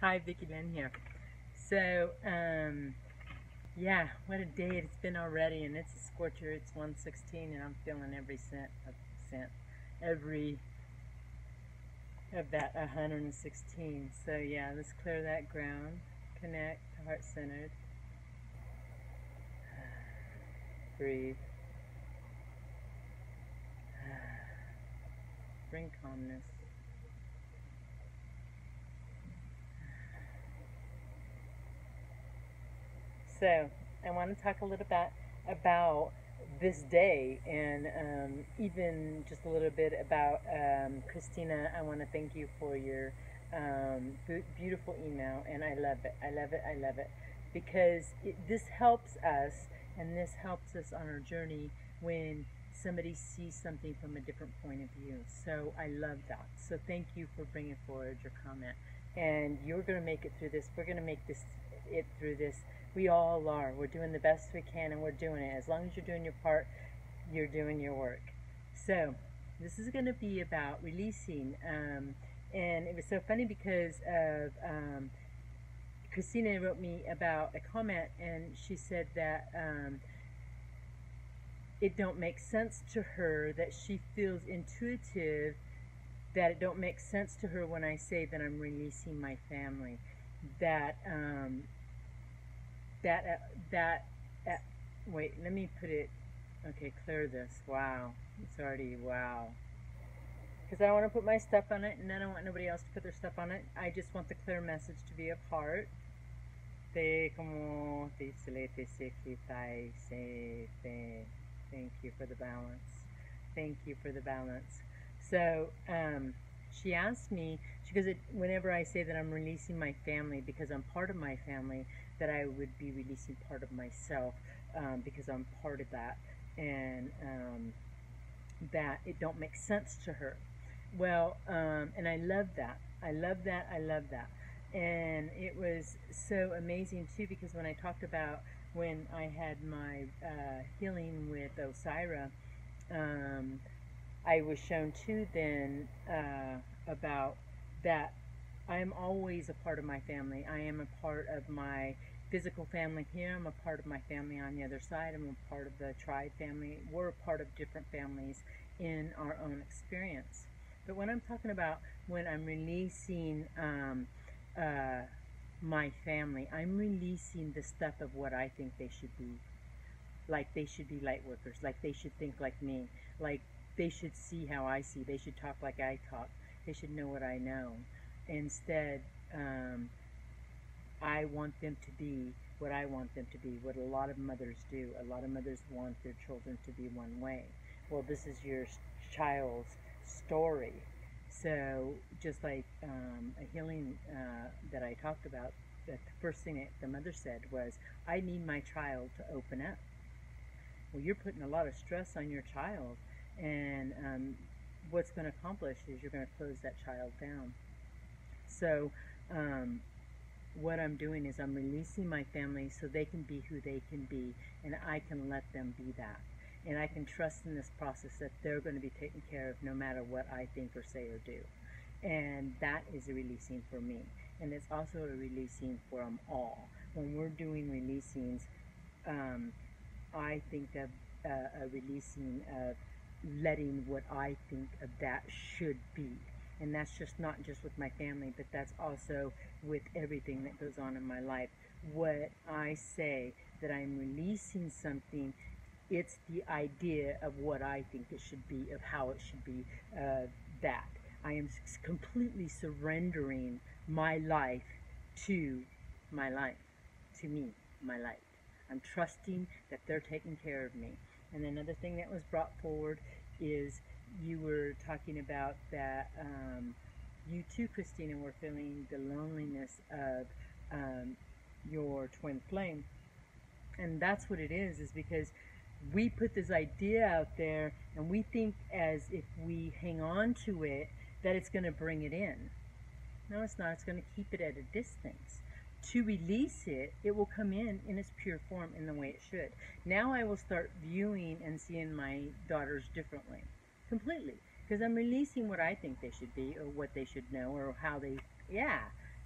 Hi, Vicki Lynn here. So, yeah, what a day it's been already, and it's a scorcher. It's 1:16, and I'm feeling every cent, every of that 116. So yeah, let's clear that ground, connect to heart-centered, breathe, bring calmness. So I want to talk a little bit about this day and even just a little bit about Christina. I want to thank you for your beautiful email, and I love it. I love it. I love it because this helps us, and this helps us on our journey when somebody sees something from a different point of view. So I love that. So thank you for bringing forward your comment. And you're going to make it through this. We're going to make it through this. We all are. We're doing the best we can, and we're doing it. As long as you're doing your part, you're doing your work. So this is going to be about releasing. And it was so funny because of Christina wrote me about a comment, and she said that it don't make sense to her, that she feels intuitive, that it don't make sense to her when I say that I'm releasing my family, that wait, let me put it, okay, clear this. Wow, it's already, wow. Because I don't want to put my stuff on it, and I don't want nobody else to put their stuff on it. I just want the clear message to be of heart. Thank you for the balance. Thank you for the balance. So, she asked me, she goes, whenever I say that I'm releasing my family because I'm part of my family, that I would be releasing part of myself because I'm part of that, and that it don't make sense to her. Well, and I love that. I love that. I love that. And it was so amazing too, because when I talked about when I had my healing with Osira, I was shown too then about that I am always a part of my family. I am a part of my physical family here. I'm a part of my family on the other side. I'm a part of the tribe family. We're a part of different families in our own experience. But when I'm talking about when I'm releasing my family, I'm releasing the stuff of what I think they should be. Like they should be light workers, like they should think like me, like they should see how I see, they should talk like I talk, they should know what I know. Instead, I want them to be what I want them to be, what a lot of mothers do. A lot of mothers want their children to be one way. Well, this is your child's story. So just like a healing that I talked about, the first thing that the mother said was, I need my child to open up. Well, you're putting a lot of stress on your child, and what's going to accomplish is you're going to close that child down. So what I'm doing is I'm releasing my family so they can be who they can be, and I can let them be that. And I can trust in this process that they're going to be taken care of no matter what I think or say or do. And that is a releasing for me. And it's also a releasing for them all. When we're doing releasings, I think of a releasing of letting what I think of that should be. And that's just not just with my family, but that's also with everything that goes on in my life. What I say that I'm releasing something, it's the idea of what I think it should be, of how it should be, that. I am completely surrendering my life to my life, to me, my life. I'm trusting that they're taking care of me. And another thing that was brought forward is you were talking about that you too, Christina, were feeling the loneliness of your twin flame. And that's what it is because we put this idea out there and we think as if we hang on to it that it's going to bring it in. No, it's not. It's going to keep it at a distance. To release it, it will come in its pure form in the way it should. Now I will start viewing and seeing my daughters differently, completely, because I'm releasing what I think they should be or what they should know or how they, yeah,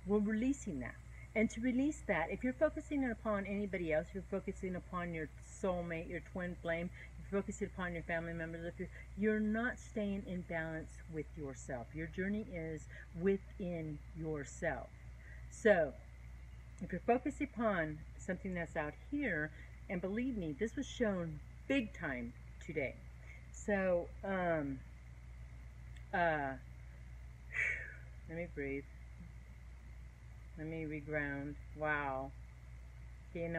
we're releasing that. And to release that, if you're focusing upon anybody else, you're focusing upon your soulmate, your twin flame, you're focusing upon your family members, if you're not staying in balance with yourself. Your journey is within yourself. So, if you're focused upon something that's out here, and believe me, this was shown big time today. So, let me breathe. Let me reground. Wow. And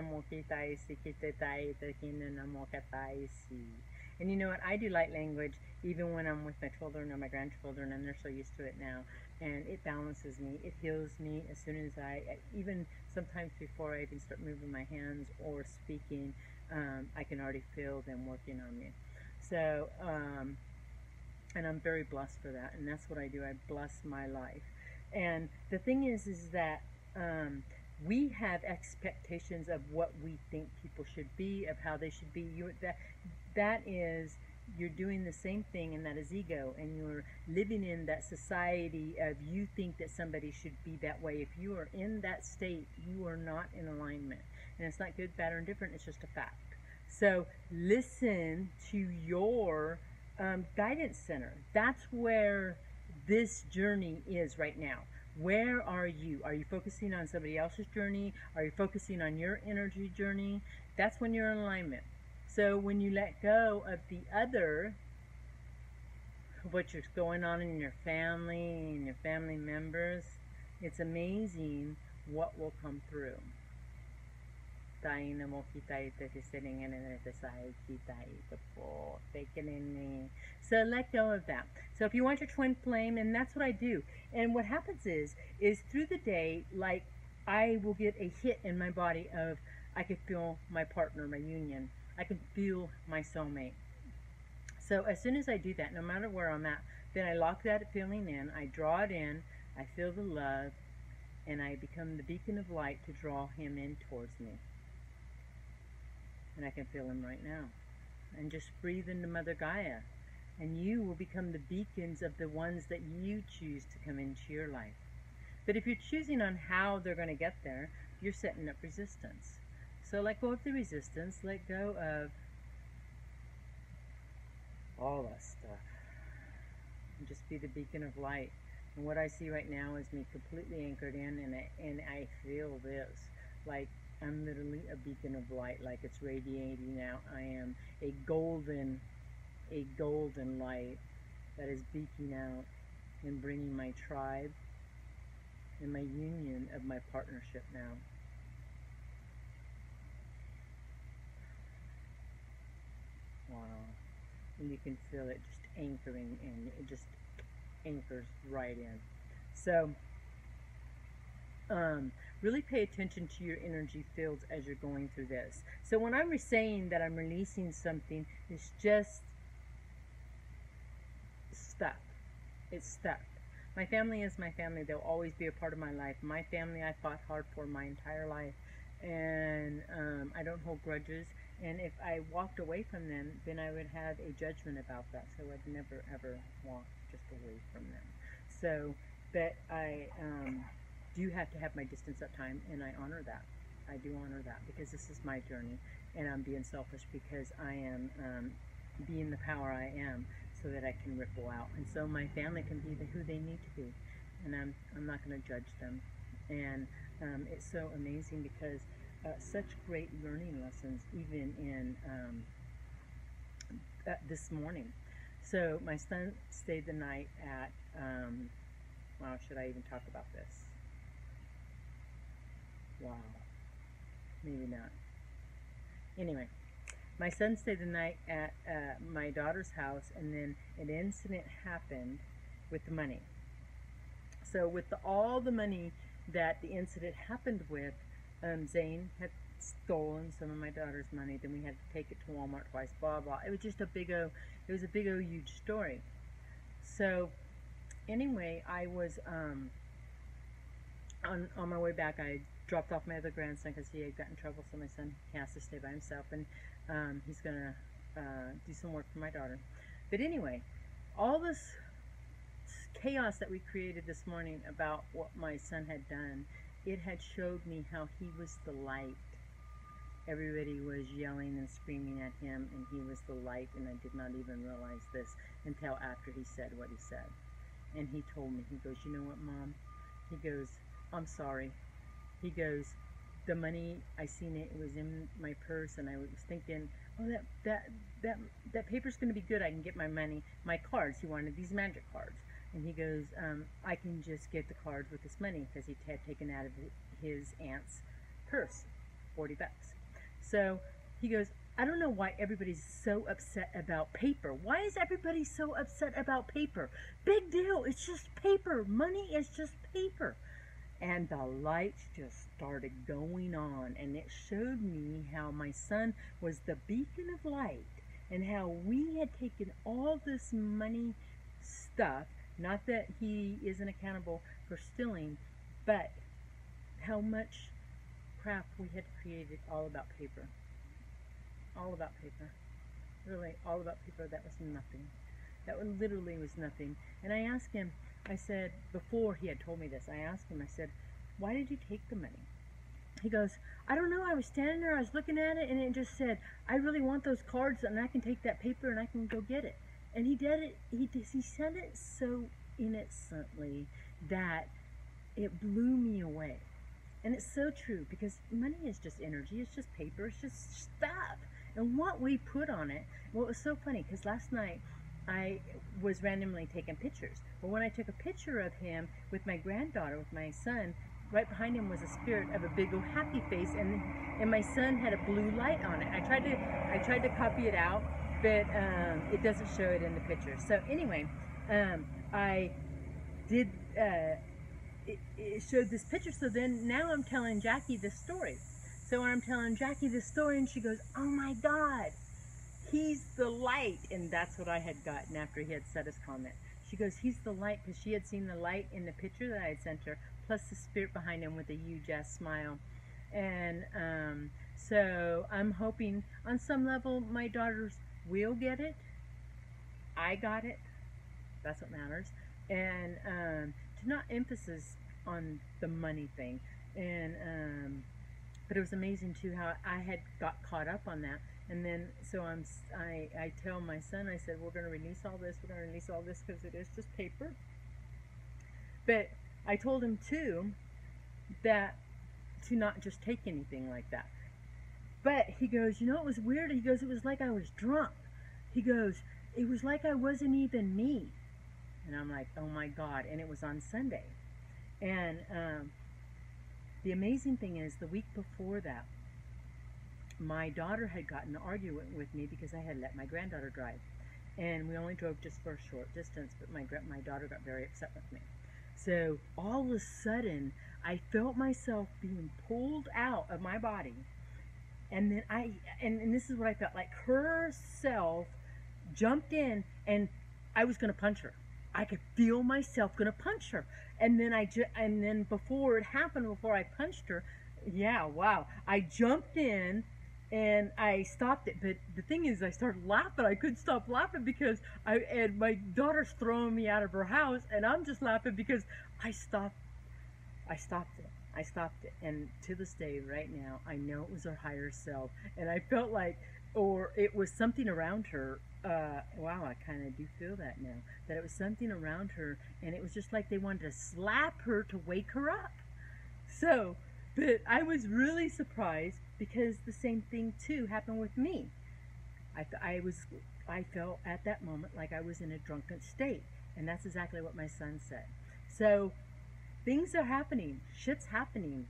you know what? I do light language even when I'm with my children or my grandchildren, and they're so used to it now. And it balances me. It heals me as soon as even sometimes before I even start moving my hands or speaking, I can already feel them working on me. So, and I'm very blessed for that. And that's what I do. I bless my life. And the thing is that we have expectations of what we think people should be, of how they should be. That is, you're doing the same thing, and that is ego, and you're living in that society of you think that somebody should be that way. If you are in that state, you are not in alignment, and it's not good, bad, or indifferent. It's just a fact. So listen to your guidance center. That's where this journey is right now. Where are you? Are you focusing on somebody else's journey? Are you focusing on your energy journey? That's when you're in alignment. So when you let go of the other, what's going on in your family and your family members, it's amazing what will come through. So let go of that. So if you want your twin flame, and that's what I do. And what happens is through the day, like, I will get a hit in my body of, I could feel my partner, my union. I can feel my soulmate. So as soon as I do that, no matter where I'm at, then I lock that feeling in, I draw it in, I feel the love, and I become the beacon of light to draw him in towards me. And I can feel him right now. And just breathe into Mother Gaia. And you will become the beacons of the ones that you choose to come into your life. But if you're choosing on how they're going to get there, you're setting up resistance. So let go of the resistance. Let go of all that stuff. And just be the beacon of light. And what I see right now is me completely anchored in, and I feel this. Like, I'm literally a beacon of light, like it's radiating out. I am a golden light that is beaking out and bringing my tribe and my union of my partnership now. Wow. And you can feel it just anchoring in. It just anchors right in. So, really pay attention to your energy fields as you're going through this. So when I'm saying that I'm releasing something, it's just stuck. It's stuck. My family is my family. They'll always be a part of my life. My family I fought hard for my entire life. And I don't hold grudges. And if I walked away from them, then I would have a judgment about that. So I'd never, ever walk just away from them. So, but I do have to have my distance at time, and I honor that. I do honor that because this is my journey, and I'm being selfish because I am being the power I am, so that I can ripple out, and so my family can be who they need to be, and I'm not going to judge them. And it's so amazing because such great learning lessons, even in this morning. So my son stayed the night at. Wow, should I even talk about this? Wow. Maybe not. Anyway, my son stayed the night at my daughter's house, and then an incident happened with the money. So with all the money that the incident happened with, Zane had stolen some of my daughter's money. Then we had to take it to Walmart twice, blah, blah. It was just a big O, it was a big O huge story. So anyway, I was on my way back. I dropped off my other grandson because he had gotten in trouble, so my son has to stay by himself, and he's going to do some work for my daughter. But anyway, all this chaos that we created this morning about what my son had done, it had showed me how he was the light. Everybody was yelling and screaming at him, and he was the light, and I did not even realize this until after he said what he said. And he told me, he goes, you know what, Mom? He goes, I'm sorry. He goes, the money, I seen it, it was in my purse, and I was thinking, oh, that paper's going to be good. I can get my money, my cards. He wanted these magic cards. And he goes, I can just get the cards with this money, because he had taken out of his aunt's purse, 40 bucks. So he goes, I don't know why everybody's so upset about paper. Why is everybody so upset about paper? Big deal. It's just paper. Money is just paper. And the lights just started going on, and it showed me how my son was the beacon of light, and how we had taken all this money stuff, not that he isn't accountable for stealing, but how much crap we had created all about paper. All about paper. Really, all about paper. That was nothing. That literally was nothing. And I asked him, I said, before he had told me this, I asked him, I said, why did you take the money? He goes, I don't know, I was standing there, I was looking at it, and it just said, I really want those cards, and I can take that paper, and I can go get it. And he did it, he said it so innocently that it blew me away. And it's so true, because money is just energy, it's just paper, it's just stuff. And what we put on it, well, it was so funny, because last night, I was randomly taking pictures. But when I took a picture of him with my granddaughter, with my son, right behind him was a spirit of a big old happy face, and my son had a blue light on it. I tried to copy it out, but it doesn't show it in the picture. So anyway, I did. It showed this picture. So then now I'm telling Jackie this story. So when I'm telling Jackie this story, and she goes, "Oh my God, he's the light," and that's what I had gotten after he had said his comment. She goes, he's the light, because she had seen the light in the picture that I had sent her, plus the spirit behind him with a huge ass smile. And so I'm hoping on some level my daughters will get it. I got it. That's what matters. And to not emphasis on the money thing. And but it was amazing too how I had got caught up on that. And then, so I tell my son, I said, we're going to release all this, because it is just paper. But I told him too, that to not just take anything like that. But he goes, you know, it was weird. He goes, it was like I was drunk. He goes, it was like I wasn't even me. And I'm like, oh my God. And it was on Sunday. And the amazing thing is, the week before that, my daughter had gotten an argument with me because I had let my granddaughter drive. And we only drove just for a short distance, but my daughter got very upset with me. So all of a sudden, I felt myself being pulled out of my body. And then and this is what I felt like, herself jumped in, and I was going to punch her. I could feel myself going to punch her. And then before it happened, before I punched her, yeah, wow, I jumped in, and I stopped it. But the thing is, I started laughing. I couldn't stop laughing because my daughter's throwing me out of her house, and I'm just laughing because I stopped it. And to this day, right now, I know it was her higher self. And I felt like, or it was something around her. Wow, I kind of do feel that now. That it was something around her, and it was just like they wanted to slap her to wake her up. So, but I was really surprised, because the same thing too happened with me. I felt at that moment like I was in a drunken state, and that's exactly what my son said. So things are happening, shit's happening,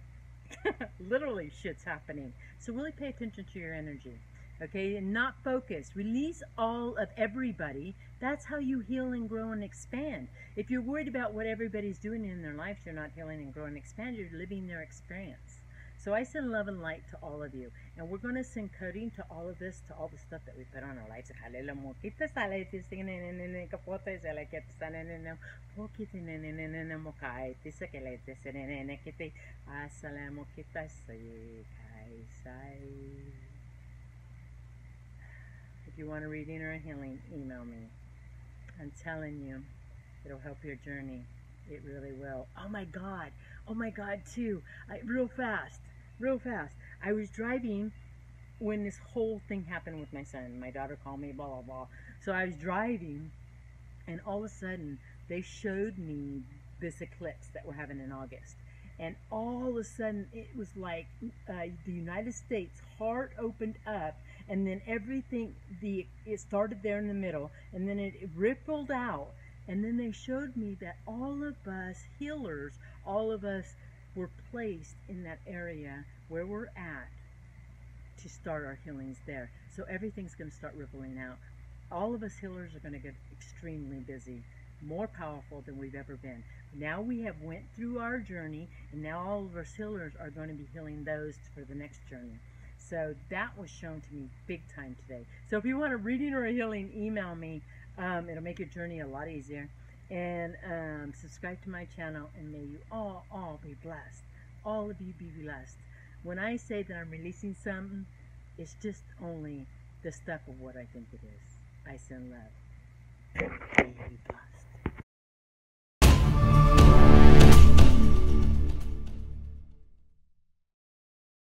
literally shit's happening. So really pay attention to your energy, okay, and not focus. Release all of everybody. That's how you heal and grow and expand. If you're worried about what everybody's doing in their lives, you're not healing and growing and expand. You're living their experience. So I send love and light to all of you. And we're going to send coding to all of this, to all the stuff that we put on our lives. If you want a reading or a healing, email me. I'm telling you, It'll help your journey. It really will. Oh my God. Oh my God, too. Real fast. Real fast. I was driving when this whole thing happened with my son. My daughter called me, blah, blah, blah. So I was driving, and all of a sudden, they showed me this eclipse that we're having in August. And all of a sudden, it was like the United States heart opened up, and then everything, it started there in the middle, and then it rippled out. And then they showed me that all of us healers, all of us were placed in that area where we're at to start our healings there. So everything's going to start rippling out. All of us healers are going to get extremely busy, more powerful than we've ever been. Now we have went through our journey, and now all of us healers are going to be healing those for the next journey. So that was shown to me big time today. So if you want a reading or a healing, email me. It'll make your journey a lot easier. And subscribe to my channel, and may you all be blessed. All of you be blessed. When I say that I'm releasing something, it's just only the stuff of what I think it is. I send love. May you be blessed.